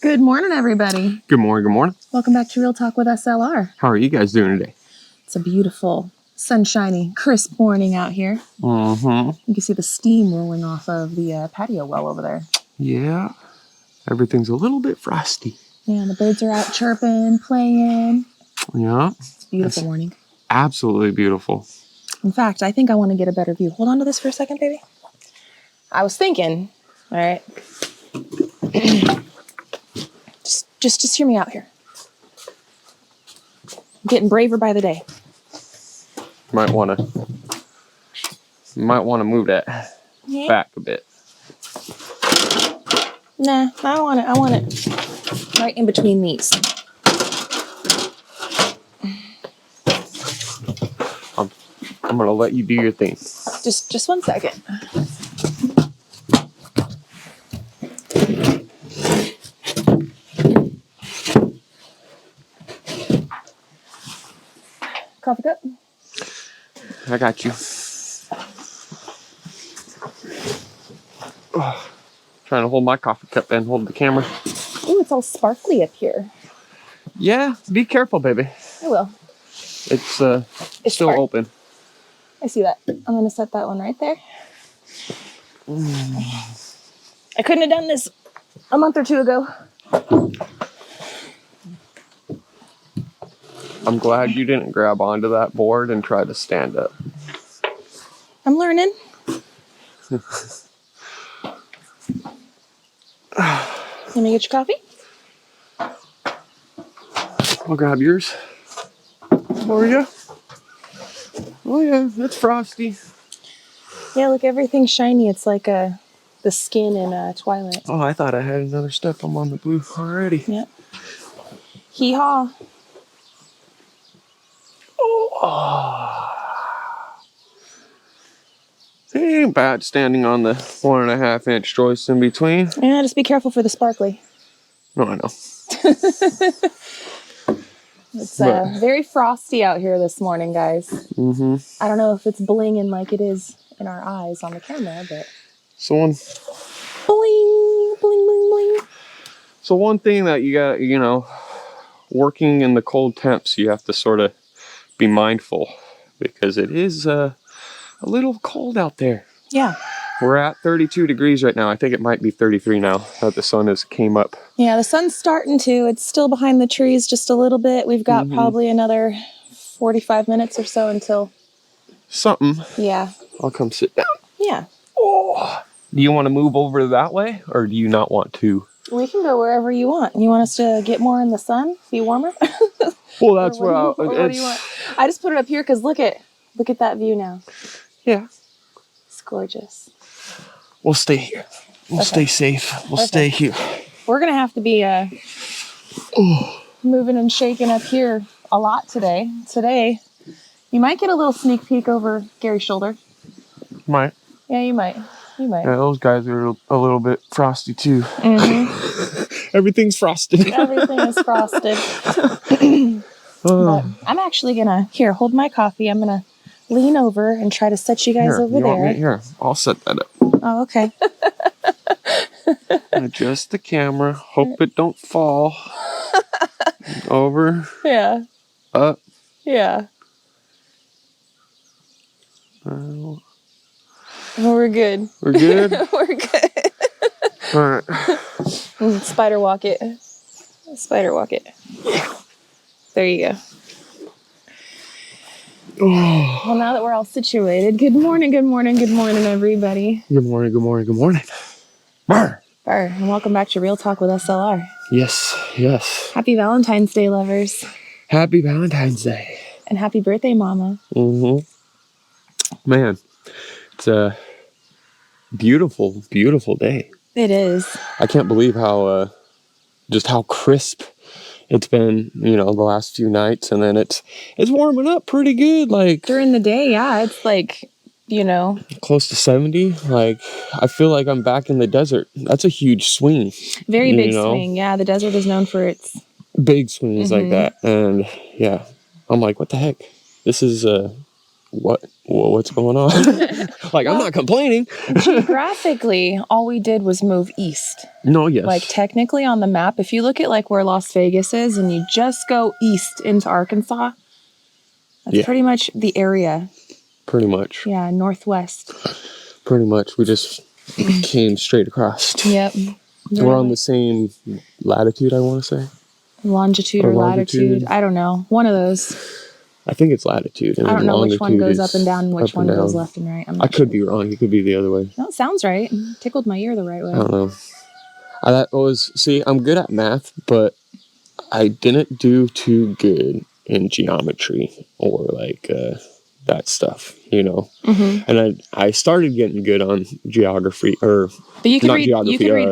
Good morning, everybody. Good morning, good morning. Welcome back to Real Talk with SLR. How are you guys doing today? It's a beautiful, sunshiny, crisp morning out here. Mm-hmm. You can see the steam rolling off of the patio well over there. Yeah. Everything's a little bit frosty. Yeah, the birds are out chirping, playing. Yeah. It's a beautiful morning. Absolutely beautiful. In fact, I think I want to get a better view. Hold on to this for a second, baby. I was thinking, all right. Just hear me out here. I'm getting braver by the day. Might want to move that back a bit. Nah, I want it right in between these. I'm gonna let you do your thing. Just 1 second. Coffee cup? I got you. Oh, trying to hold my coffee cup and hold the camera. Ooh, it's all sparkly up here. Yeah, be careful, baby. I will. It's still open. I see that. I'm going to set that one right there. I couldn't have done this a month or two ago. I'm glad you didn't grab onto that board and try to stand up. I'm learning. Let me get your coffee. I'll grab yours. For you. Oh yeah, it's frosty. Yeah, look, everything's shiny. It's like the skin in Twilight. Oh, I thought I had another step. I'm on the blue already. Yep. Hee-haw. Oh. It ain't bad standing on the 1.5 inch joist in between. Yeah, just be careful for the sparkly. No, I know. It's very frosty out here this morning, guys. Mm-hmm. I don't know if it's blinging like it is in our eyes on the camera, but... So one Bling, bling, bling, bling. So one thing that you got, working in the cold temps, you have to sort of be mindful because it is a little cold out there. Yeah. We're at 32 degrees right now. I think it might be 33 now that the sun came up. Yeah, the sun's starting to. It's still behind the trees just a little bit. We've got probably another 45 minutes or so until... Something. Yeah. I'll come sit down. Yeah. Oh. Do you want to move over that way or do you not want to? We can go wherever you want. You want us to get more in the sun? Be warmer? Well, that's what do you want? I just put it up here because look at that view now. Yeah. It's gorgeous. We'll stay here. We'll stay safe. We'll stay here. We're going to have to be moving and shaking up here a lot today. Today, you might get a little sneak peek over Gary's shoulder. Might. Yeah, you might. You might. Yeah, those guys are a little bit frosty too. Mm-hmm. Everything's frosted. Everything is frosted. But I'm actually going to, here, hold my coffee. I'm going to lean over and try to set you guys over there. Here, I'll set that up. Oh, okay. Adjust the camera. Hope it don't fall. Over. Yeah. Up. Yeah. Well, we're good. We're good? We're good. All right. Spider walk it. Spider walk it. There you go. Oh. Well, now that we're all situated, good morning, good morning, good morning, everybody. Good morning, good morning, good morning. Barr. Barr, and welcome back to Real Talk with SLR. Yes, yes. Happy Valentine's Day, lovers. Happy Valentine's Day. And happy birthday, Mama. Mm-hmm. Man, it's a beautiful, beautiful day. It is. I can't believe how crisp it's been, the last few nights, and then it's warming up pretty good. Like during the day, yeah, it's like, close to 70. Like I feel like I'm back in the desert. That's a huge swing. Very big swing. Yeah, the desert is known for its big swings like that. And yeah, I'm like, what the heck? This is what's going on? Like, I'm not complaining. Geographically, all we did was move east. No, yes. Like, technically on the map, if you look at like where Las Vegas is and you just go east into Arkansas, that's pretty much the area. Pretty much. Yeah, northwest. Pretty much. We just came straight across. Yep. We're on the same latitude, I want to say. Longitude or latitude. I don't know. One of those. I think it's latitude. And I don't know which one goes up and down and which one goes left and right. I could be wrong. It could be the other way. No, it sounds right. Tickled my ear the right way. I don't know. I'm good at math, but I didn't do too good in geometry or like that stuff, you know. Mm-hmm. And I started getting good on geography, or but you can read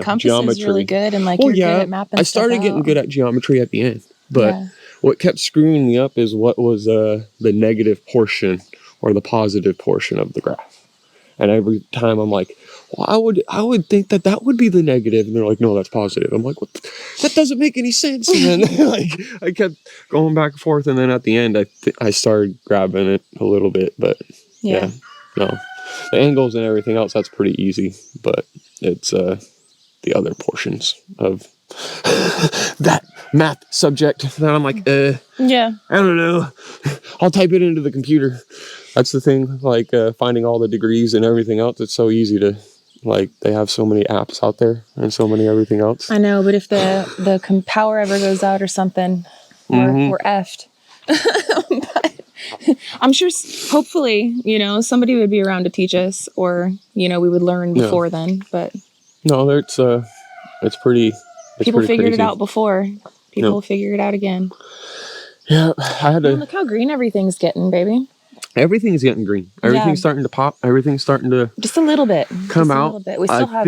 compasses geometry. Really good, and like you're good at mapping. I started getting good at geometry at the end, but what kept screwing me up is what was the negative portion or the positive portion of the graph. And every time I'm like, well, I would think that would be the negative, and they're like, no, that's positive. I'm like, what? That doesn't make any sense. And then like I kept going back and forth, and then at the end, I started grabbing it a little bit. But no, the angles and everything else, that's pretty easy. But it's the other portions of that math subject that I'm like, I don't know. I'll type it into the computer. That's the thing, like finding all the degrees and everything else. It's so easy to, like, they have so many apps out there and so many everything else. I know, but if the power ever goes out or something, we're effed. But I'm sure, hopefully, you know, somebody would be around to teach us, or, you know, we would learn before then. But no, it's pretty. People figured it out before. People will figure it out again. Yeah, I had to. Look how green everything's getting, baby. Everything's getting green. Everything's starting to pop. Everything's starting to just a little bit come out. A little bit. We still have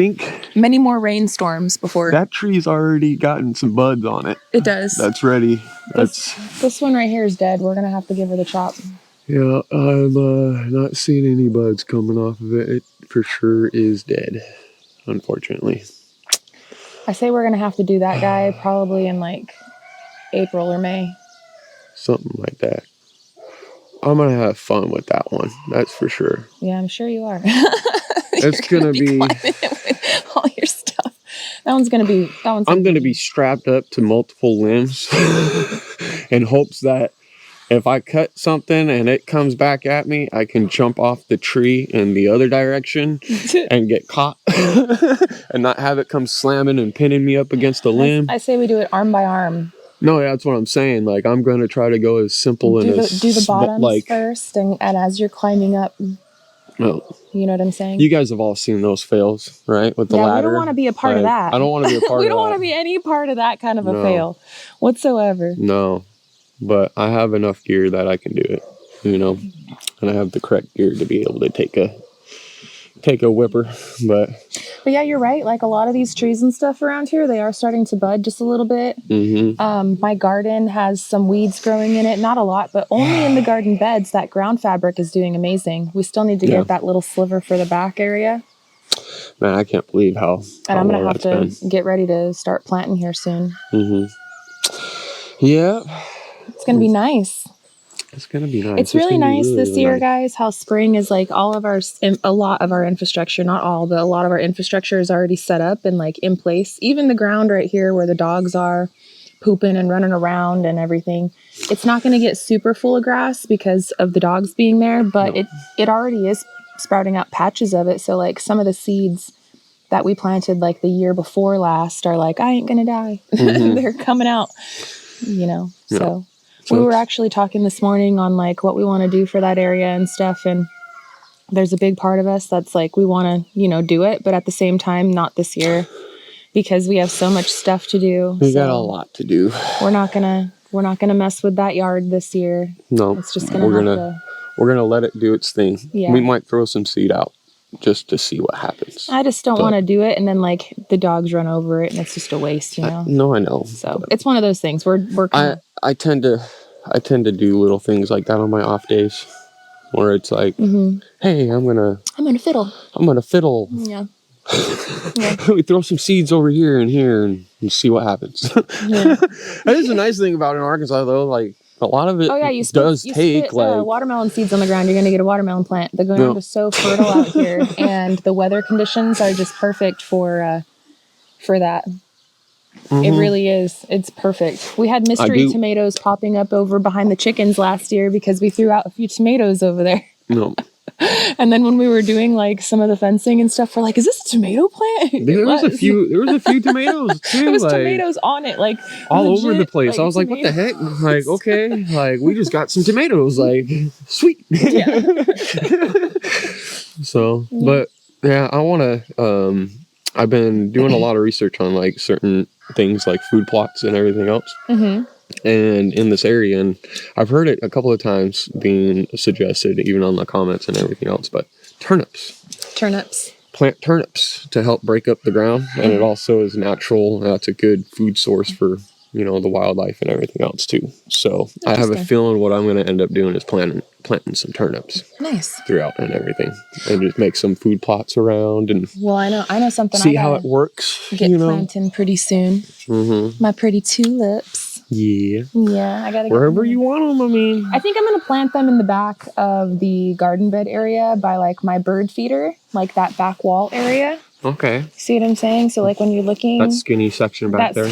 many more rainstorms before. That tree's already gotten some buds on it. It does. That's ready. This one right here is dead. We're gonna have to give her the chop. Yeah, I'm not seeing any buds coming off of it. It for sure is dead, unfortunately. I say we're gonna have to do that guy probably in like April or May. Something like that. I'm going to have fun with that one. That's for sure. Yeah, I'm sure you are. It's going to be with all your stuff. I'm going to be strapped up to multiple limbs in hopes that if I cut something and it comes back at me, I can jump off the tree in the other direction and get caught and not have it come slamming and pinning me up against a limb. I say we do it arm by arm. No, that's what I'm saying. Like, I'm going to try to go as simple and as... Do the bottoms first, and as you're climbing up, you know what I'm saying? You guys have all seen those fails, right? With the ladder. We don't want to be a part of that. I don't want to be a part of that. We don't want to be any part of that kind of a fail whatsoever. No, but I have enough gear that I can do it, you know? And I have the correct gear to be able to take a whipper, but yeah, you're right. Like a lot of these trees and stuff around here, they are starting to bud just a little bit. Mm-hmm. My garden has some weeds growing in it, not a lot, but only in the garden beds. That ground fabric is doing amazing. We still need to get that little sliver for the back area. Man, I can't believe how and I'm gonna have to get ready to start planting here soon. Mm-hmm. Yeah, it's gonna be nice. It's going to be nice. It's really nice this year, guys, how spring is like a lot of our infrastructure, not all, but a lot of our infrastructure is already set up and like in place. Even the ground right here where the dogs are pooping and running around and everything. It's not going to get super full of grass because of the dogs being there, but it already is sprouting out patches of it. So like some of the seeds that we planted like the year before last are like, I ain't going to die. Mm-hmm. They're coming out, you know, so. We were actually talking this morning on like what we want to do for that area and stuff. And there's a big part of us that's like, we want to, you know, do it, but at the same time, not this year because we have so much stuff to do. We got a lot to do. We're not going to mess with that yard this year. No, it's just we're going to let it do its thing. Yeah. We might throw some seed out just to see what happens. I just don't want to do it. And then like the dogs run over it and it's just a waste, you know? No, I know. So it's one of those things. I tend to do little things like that on my off days where it's like, hey, I'm gonna fiddle. Yeah. We throw some seeds over here and see what happens. Yeah. That is a nice thing about in Arkansas though. Like a lot of it does take spit, like watermelon seeds on the ground. You're going to get a watermelon plant. The ground is so fertile out here, and the weather conditions are just perfect for that. It really is. It's perfect. We had mystery tomatoes popping up over behind the chickens last year because we threw out a few tomatoes over there. No. And then when we were doing like some of the fencing and stuff, we're like, "Is this a tomato plant?" There was a few tomatoes too. There was like, tomatoes on it, like all legit, over the place. I was like, "What the heck?" Like, okay, like we just got some tomatoes. Like, sweet. Yeah. So, but yeah, I want to. I've been doing a lot of research on like certain things, like food plots and everything else. And in this area, and I've heard it a couple of times being suggested, even on the comments and everything else, but turnips. Plant turnips to help break up the ground, and it also is natural. That's a good food source for, you know, the wildlife and everything else too. So I have a feeling what I'm going to end up doing is planting some turnips. Nice. Throughout and everything, and just make some food plots around and. Well, I know something. See how it works. Get planting pretty soon. My pretty tulips. Yeah. Yeah, I gotta get wherever you want them. I mean, I think I'm gonna plant them in the back of the garden bed area by like my bird feeder, like that back wall area. Okay. See what I'm saying? So like when you're looking, that skinny section back there.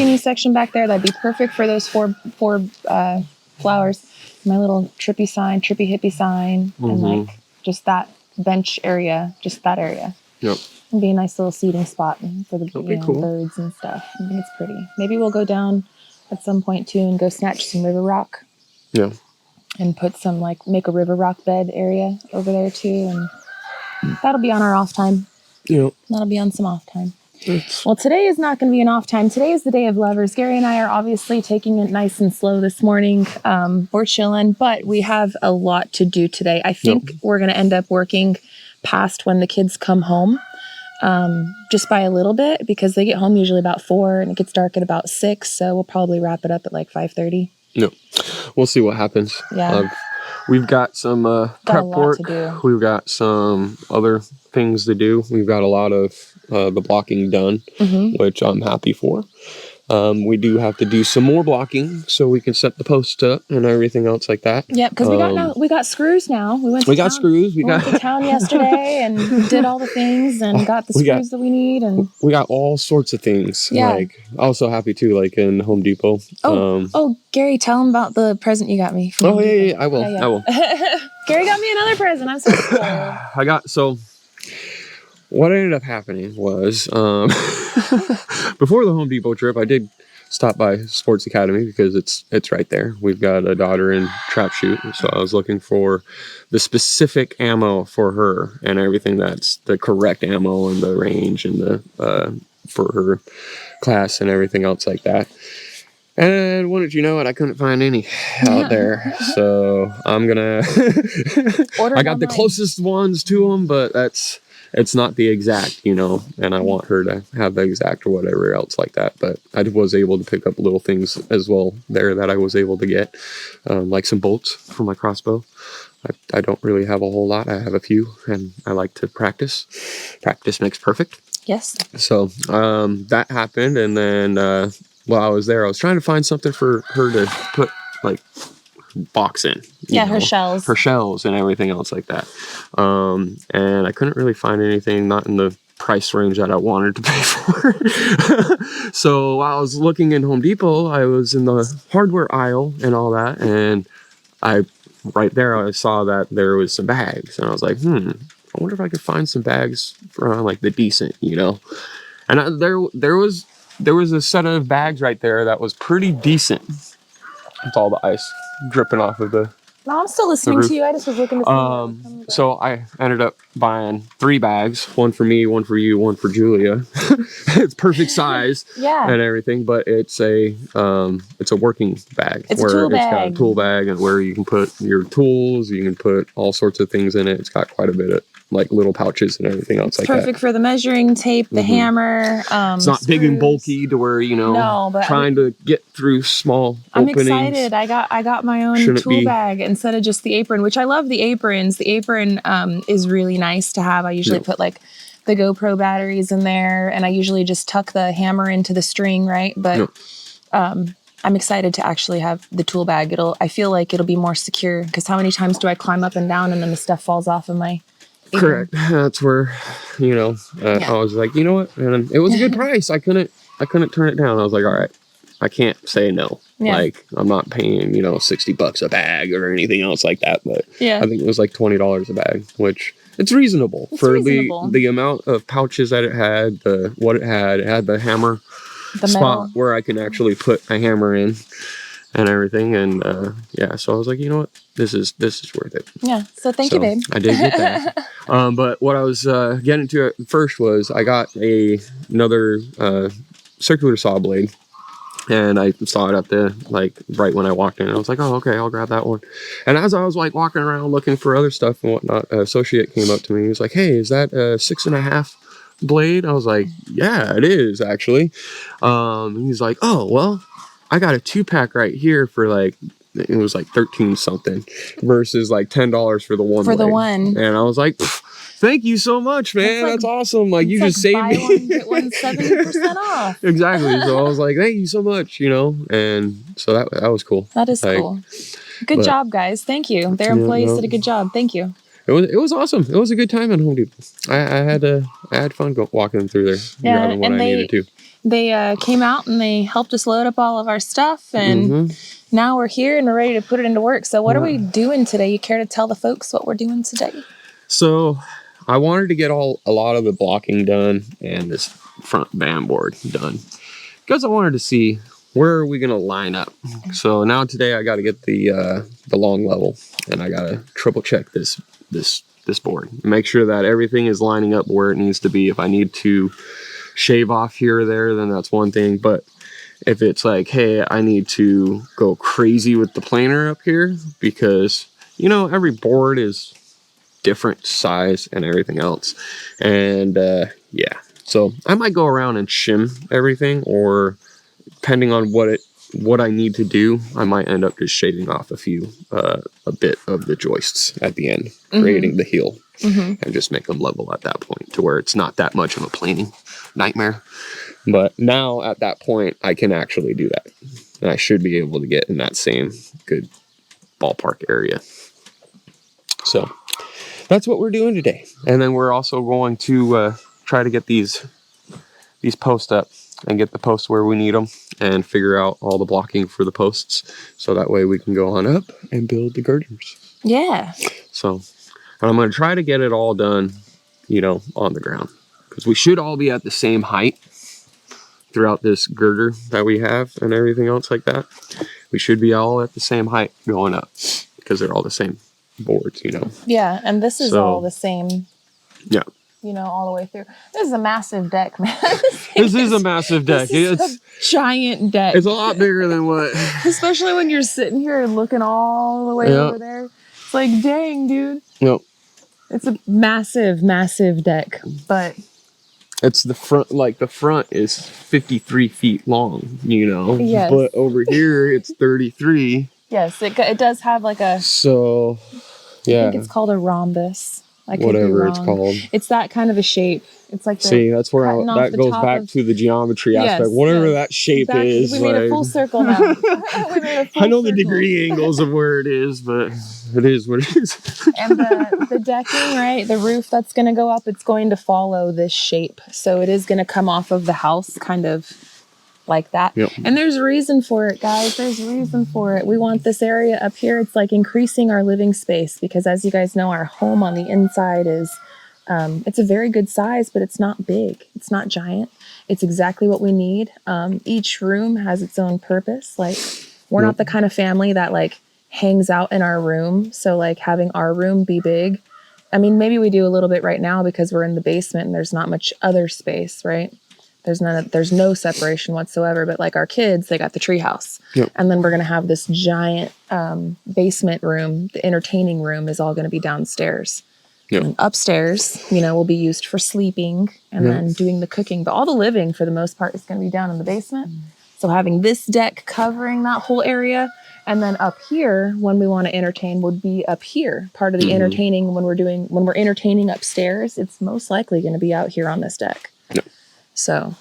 That'd be perfect for those four flowers. My little trippy hippie sign, and like just that bench area, just that area. Yep. It'd be a nice little seating spot for the birds and stuff. I think it's pretty. Maybe we'll go down at some point too and go snatch some river rock. Yeah. And put some make a river rock bed area over there too, and that'll be on our off time. Yeah. That'll be on some off time. Well, today is not going to be an off time. Today is the day of lovers. Gary and I are obviously taking it nice and slow this morning. We're chilling, but we have a lot to do today. I think we're going to end up working past when the kids come home, just by a little bit, because they get home usually about 4 and it gets dark at about 6. So we'll probably wrap it up at like 5:30. No, we'll see what happens. Yeah. We've got some prep work. We've got some other things to do. We've got a lot of the blocking done, which I'm happy for. We do have to do some more blocking so we can set the posts up and everything else like that. Yeah, because we got screws now. We went to town yesterday and did all the things and got the screws that we need, and we got all sorts of things. Yeah. Like I was so happy too, like in Home Depot. Gary, tell them about the present you got me. Yeah, I will. I will. Gary got me another present. I'm so spoiled. What ended up happening was, before the Home Depot trip, I did stop by Sports Academy because it's right there. We've got a daughter in trap shoot, so I was looking for the specific ammo for her and everything that's the correct ammo and the range and the for her class and everything else like that. And wouldn't you know it, I couldn't find any out there. So I'm gonna. I got the closest ones to them, but it's not the exact, and I want her to have the exact or whatever else like that. But I was able to pick up little things as well there that I was able to get, like some bolts for my crossbow. I don't really have a whole lot. I have a few, and I like to practice. Practice makes perfect. Yes. So that happened, and then while I was there, I was trying to find something for her to put like box in. Her shells and everything else like that. And I couldn't really find anything, not in the price range that I wanted to pay for. So while I was looking in Home Depot, I was in the hardware aisle and all that, and I saw that there was some bags, and I was like, I wonder if I could find some bags for like the decent, And there was a set of bags right there that was pretty decent. It's all the ice dripping off of the. No, I'm still listening to you. I just was looking to see. So I ended up buying 3 bags, one for me, one for you, one for Julia. It's perfect size, and everything, but it's a working bag. It's a tool bag. It's got a tool bag, and where you can put your tools, you can put all sorts of things in it. It's got quite a bit of like little pouches and everything else like that. Perfect for the measuring tape, the hammer. It's not big and bulky to where trying to get through small openings. I'm excited. I got my own tool bag instead of just the apron, which I love the aprons. The apron is really nice to have. I usually put like the GoPro batteries in there, and I usually just tuck the hammer into the string, right? But I'm excited to actually have the tool bag. I feel like it'll be more secure, because how many times do I climb up and down and then the stuff falls off of my apron? Correct. That's where, I was like, you know what? And it was a good price. I couldn't turn it down. I was like, all right, I can't say no. Yeah. Like, I'm not paying, $60 a bag or anything else like that. But I think it was like $20 a bag, which it's reasonable for the amount of pouches that it had, what it had. It had the hammer spot where I can actually put a hammer in and everything. And so I was like, you know what? This is worth it. Yeah. So thank you, babe. I did get that. But what I was getting to at first was I got another circular saw blade. And I saw it up there, like, right when I walked in. I was like, oh, okay, I'll grab that one. And as I was, like, walking around looking for other stuff and whatnot, an associate came up to me. He was like, hey, is that a 6.5 blade? I was like, yeah, it is, actually. He's like, oh, well, I got a 2-pack right here for, like, it was, like, 13 something versus, like, $10 for the one blade. For the one. And I was like, thank you so much, man. That's awesome. Like, you just saved me. Buy one, get one 70% off. Exactly. So I was like, thank you so much, And so that was cool. That is cool. Good job, guys. Thank you. Their employees did a good job. Thank you. It was awesome. It was a good time at Home Depot. I had fun walking through there, grabbing what I needed to. They came out and they helped us load up all of our stuff, and now we're here and we're ready to put it into work. So what are we doing today? You care to tell the folks what we're doing today? So I wanted to get a lot of the blocking done and this front band board done, because I wanted to see where are we going to line up. So now today I got to get the long level, and I got to triple check this board, make sure that everything is lining up where it needs to be. If I need to shave off here or there, then that's one thing. But if it's like, hey, I need to go crazy with the planer up here, because every board is different size and everything else, and so I might go around and shim everything, or depending on what I need to do, I might end up just shaving off a bit of the joists at the end, creating the heel, and just make them level at that point to where it's not that much of a planing nightmare. But now at that point, I can actually do that, and I should be able to get in that same good ballpark area. So that's what we're doing today. And then we're also going to try to get these posts up and get the posts where we need them, and figure out all the blocking for the posts, so that way we can go on up and build the girders. Yeah. So, and I'm going to try to get it all done, on the ground, because we should all be at the same height throughout this girder that we have and everything else like that. We should be all at the same height going up, because they're all the same boards, Yeah, and this is all the same. Yeah. All the way through. This is a massive deck, man. This is a massive deck. It's a giant deck. It's a lot bigger than what. Especially when you're sitting here and looking all the way over there. It's like, dang, dude. Yep. It's a massive, massive deck, but it's the front. Like, the front is 53 feet long, Yes. But over here it's 33. Yes, it does have like a. So, yeah. I think it's called a rhombus. Whatever it's called. It's that kind of a shape. It's like that's where that goes back to the geometry aspect. Whatever that shape is. We made a full circle now. I know the degree angles of where it is, but it is what it is. And the decking, right? The roof that's going to go up, it's going to follow this shape. So it is going to come off of the house kind of like that. Yep. And there's a reason for it, guys. There's a reason for it. We want this area up here. It's like increasing our living space, because as you guys know, our home on the inside is, it's a very good size, but it's not big. It's not giant. It's exactly what we need. Each room has its own purpose. Like, we're not the kind of family that like hangs out in our room. So like having our room be big. I mean, maybe we do a little bit right now because we're in the basement and there's not much other space, right? There's no separation whatsoever, but like our kids, they got the treehouse. Yep. And then we're going to have this giant basement room. The entertaining room is all going to be downstairs. Yep. And upstairs, will be used for sleeping and then doing the cooking. But all the living, for the most part, is going to be down in the basement. So having this deck covering that whole area, and then up here, when we want to entertain, would be up here. Part of the entertaining when we're entertaining upstairs, it's most likely going to be out here on this deck. Yep. So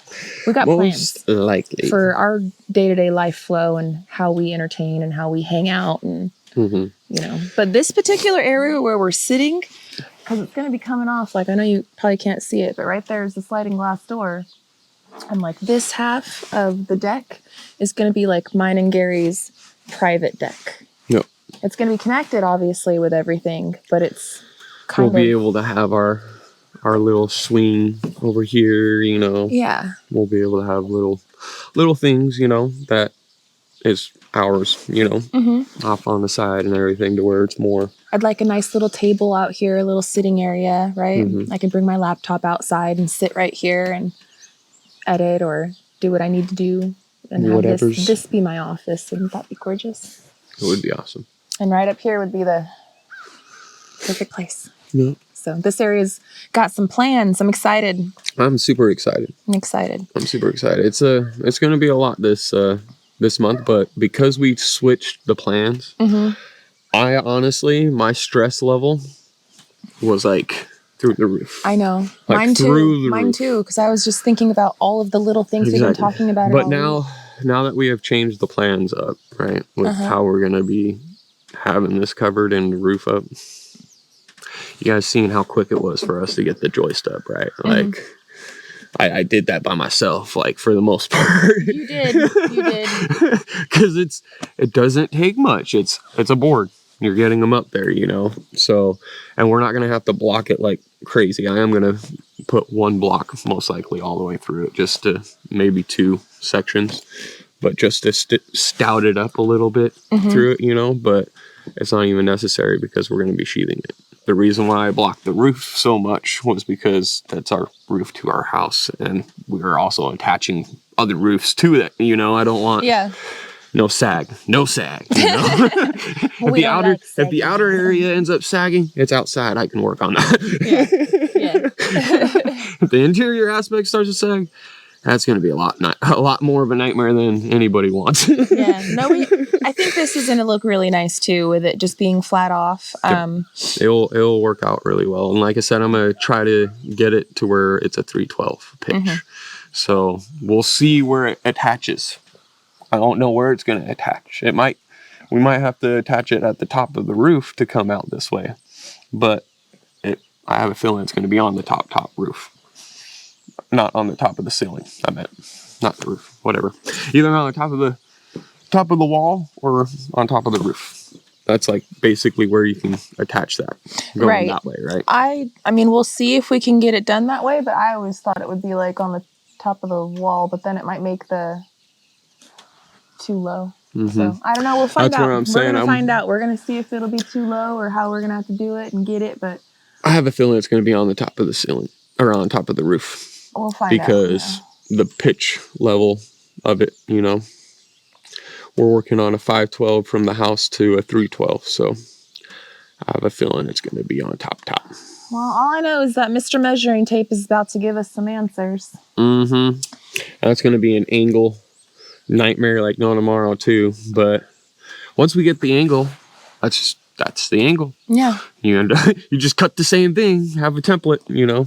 we got Most plans likely for our day-to-day life flow and how we entertain and how we hang out and, you know. But this particular area where we're sitting, because it's going to be coming off, like I know you probably can't see it, but right there is the sliding glass door. And like this half of the deck is going to be like mine and Gary's private deck. Yep. It's going to be connected, obviously, with everything, but it's kind of... We'll be able to have our little swing over here, you know. Yeah. We'll be able to have little things, you know, that is ours, you know, off on the side and everything to where it's more. I'd like a nice little table out here, a little sitting area, right? I can bring my laptop outside and sit right here and edit or do what I need to do and have this be my office. Wouldn't that be gorgeous? It would be awesome. And right up here would be the perfect place. Yeah. So this area's got some plans. I'm excited. I'm super excited. I'm super excited. It's going to be a lot this month, but because we switched the plans, I honestly, my stress level was like through the roof. I know. Like Mine too. Mine too, because I was just thinking about all of the little things we've been talking about. But now that we have changed the plans up, right, with how we're going to be having this covered and the roof up, you guys seen how quick it was for us to get the joist up, right? Like, I did that by myself, like, for the most part. You did. Because it doesn't take much. It's a board. You're getting them up there, you know? So, and we're not going to have to block it like crazy. I am going to put one block, most likely, all the way through it, just to maybe 2 sections, but just to stout it up a little bit through it, you know? But it's not even necessary because we're going to be sheathing it. The reason why I blocked the roof so much was because that's our roof to our house, and we are also attaching other roofs to it. You know, I don't want no sag, you know. If the outer area ends up sagging, it's outside. I can work on that. If the interior aspect starts to sag, that's going to be a lot more of a nightmare than anybody wants. I think this is going to look really nice too, with it just being flat off. It'll work out really well. And like I said, I'm going to try to get it to where it's a 312 pitch. So we'll see where it attaches. I don't know where it's going to attach. We might have to attach it at the top of the roof to come out this way. But I have a feeling it's going to be on the top roof. Not on the top of the ceiling. I meant not the roof. Whatever. Either on the top of the wall or on top of the roof. That's like basically where you can attach that. Going that way, right? I mean, we'll see if we can get it done that way, but I always thought it would be like on the top of the wall, but then it might make the too low. So I don't know. We'll find out. That's what I'm saying. We're gonna find out. We're gonna see if it'll be too low or how we're gonna have to do it and get it. But I have a feeling it's gonna be on the top of the ceiling or on top of the roof. We'll find out. Because the pitch level of it, you know, we're working on a 512 from the house to a 312. So I have a feeling it's going to be on top. Well, all I know is that Mr. Measuring Tape is about to give us some answers. That's going to be an angle nightmare like no tomorrow too. But once we get the angle, that's the angle. Yeah. You just cut the same thing, have a template, you know.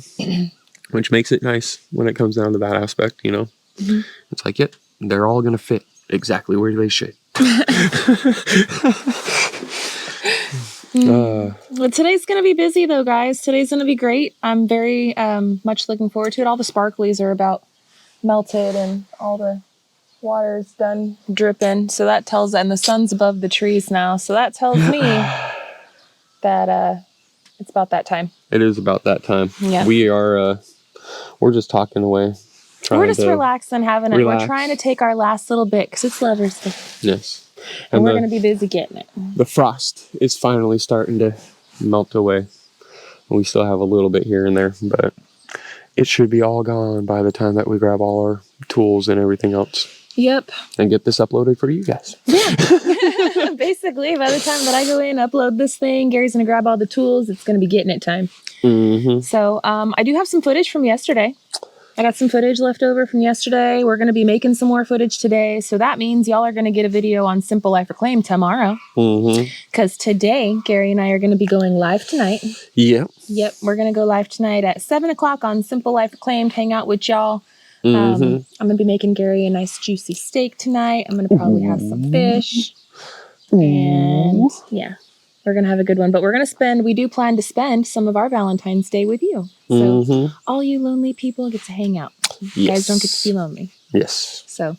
Which makes it nice when it comes down to that aspect, you know. It's like, they're all going to fit exactly where they should. Well, today's going to be busy, though, guys. Today's going to be great. I'm very much looking forward to it. All the sparklies are about melted and all the water's done dripping. So that tells, and the sun's above the trees now. So that tells me that it's about that time. It is about that time. Yeah. We are, we're just talking away. We're just relaxing, having it. We're trying to take our last little bit because it's Lover's Day. Yes. And we're going to be busy getting it. The frost is finally starting to melt away. We still have a little bit here and there, but it should be all gone by the time that we grab all our tools and everything else. Yep. And get this uploaded for you guys. Yeah. Basically, by the time that I go in, upload this thing, Gary's going to grab all the tools. It's going to be getting it time. So I do have some footage from yesterday. I got some footage left over from yesterday. We're going to be making some more footage today. So that means y'all are going to get a video on Simple Life Reclaimed tomorrow. Because today, Gary and I are going to be going live tonight. Yep. We're going to go live tonight at 7 o'clock on Simple Life Reclaimed. Hang out with y'all. I'm going to be making Gary a nice juicy steak tonight. I'm going to probably have some fish. And yeah, we're going to have a good one. But we do plan to spend some of our Valentine's Day with you. So all you lonely people get to hang out. You guys don't get to be lonely. Yes. So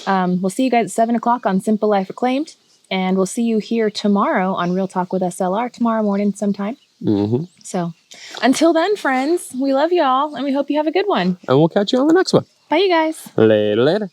we'll see you guys at 7 o'clock on Simple Life Reclaimed. And we'll see you here tomorrow on Real Talk with SLR tomorrow morning sometime. So until then, friends, we love y'all and we hope you have a good one. And we'll catch you on the next one. Bye, you guys. Later.